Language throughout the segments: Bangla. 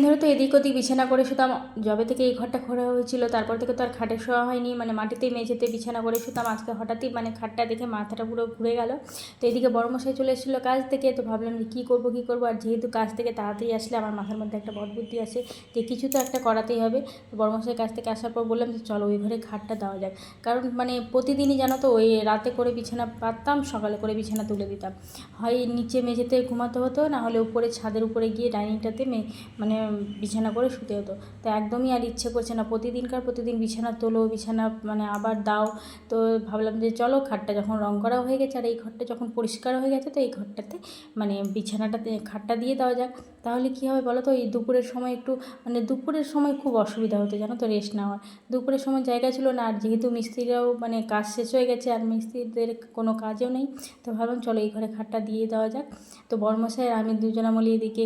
ধরে তো এদিক ওদিক বিছানা করে শুতাম। যবে থেকে এই ঘরটা খোঁড়া হয়েছিল তারপর থেকে তো আর খাটে শোয়া হয়নি, মানে মাটিতেই মেঝেতে বিছানা করে শুতাম। আজকে হঠাৎই মানে খাটটা দেখে মাথাটা পুরো ঘুরে গেল। তো এদিকে বড়মশাই চলে এসেছিলো কাজ থেকে, তো ভাবলাম যে কী করবো, আর যেহেতু কাজ থেকে তাড়াতাড়ি আসলে আমার মাথার মধ্যে একটা বদবুদ্ধি আসে যে কিছু তো একটা করাতেই হবে। তো বড়মশাই কাজ থেকে আসার পর বললাম যে চলো ওই ঘরে খাটটা দেওয়া যাক, কারণ মানে প্রতিদিনই জানো তো ওই রাতে করে বিছানা পাততাম, সকালে করে বিছানা তুলে দিতাম। হয় নিচে মেঝেতে ঘুমাতে হতো, না হলে উপরে ছাদের উপরে গিয়ে ডাইনিংটাতে মানে বিছানা করে শুতে হতো। তো একদমই আর ইচ্ছে করছে না প্রতিদিন বিছানা তোলো, বিছানা মানে আবার দাও। তো ভাবলাম যে চলো খাটটা যখন রং করা হয়ে গেছে আর এই ঘরটা যখন পরিষ্কার হয়ে গেছে, তো এই ঘরটাতে মানে বিছানাটাতে খাটটা দিয়ে দেওয়া যাক। তাহলে কী হবে বলো তো, এই দুপুরের সময় একটু মানে দুপুরের সময় খুব অসুবিধা হতো জানো তো রেস্ট নেওয়ার। দুপুরের সময় জায়গা ছিল না, আর যেহেতু মিস্ত্রিরাও মানে কাজ শেষ হয়ে গেছে আর মিস্ত্রিদের কোনো কাজও নেই, তো ভাবলাম চলো এই ঘরে খাটটা দিয়ে দেওয়া যাক। তো বড়মশাই আর আমি দুজনা মিলে এদিকে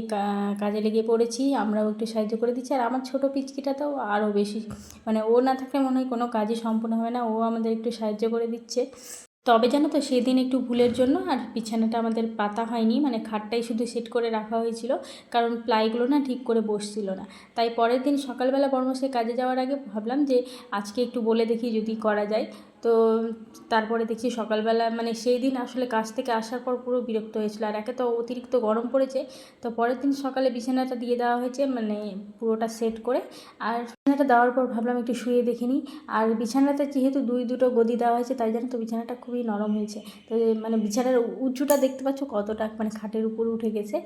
কাজে লেগে পড়েছি, আমরাও একটু সাহায্য করে দিচ্ছি। আর আমার ছোটো পিচকিটাতেও আরও বেশি, মানে ও না থাকলে মনে হয় কোনো কাজই সম্পূর্ণ হবে না, ও আমাদের একটু সাহায্য করে দিচ্ছে। তবে জানো তো সেদিন একটু ভুলের জন্য আর বিছানাটা আমাদের পাতা হয়নি, মানে খাটটাই শুধু সেট করে রাখা হয়েছিল, কারণ প্লাইগুলো না ঠিক করে বসছিল না। তাই পরের দিন সকালবেলা বড়মশাই কাজে যাওয়ার আগে ভাবলাম যে আজকে একটু বলে দেখি যদি করা যায়। তো তারপরে দেখছি সকালবেলা মানে সেই দিন আসলে কাজ থেকে আসার পর পুরো বিরক্ত হয়েছিল, আর একে তো অতিরিক্ত গরম পড়েছে। তো পরের দিন সকালে বিছানাটা দিয়ে দেওয়া হয়েছে, মানে পুরোটা সেট করে। আর বিছানাটা দেওয়ার পর ভাবলাম একটু শুয়ে দেখে নিই। আর বিছানাতে যেহেতু দুটো গদি দেওয়া হয়েছে তাই জন্য তো বিছানাটা খুবই নরম হয়েছে। তো মানে বিছানার উঁচুটা দেখতে পাচ্ছ কতটা মানে খাটের উপরে উঠে গেছে।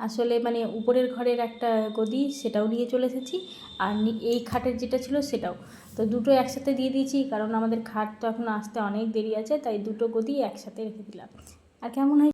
আসলে মানে উপরের ঘরের একটা গদি সেটাও নিয়ে চলে এসেছি, আর এই খাটের যেটা ছিল সেটাও। তো দুটো একসাথে দিয়ে দিয়েছি, কারণ আমাদের খাট তো এখন আসতে অনেক দেরি আছে, তাই দুটো গদি একসাথে রেখে দিলাম। আর কেমন হয়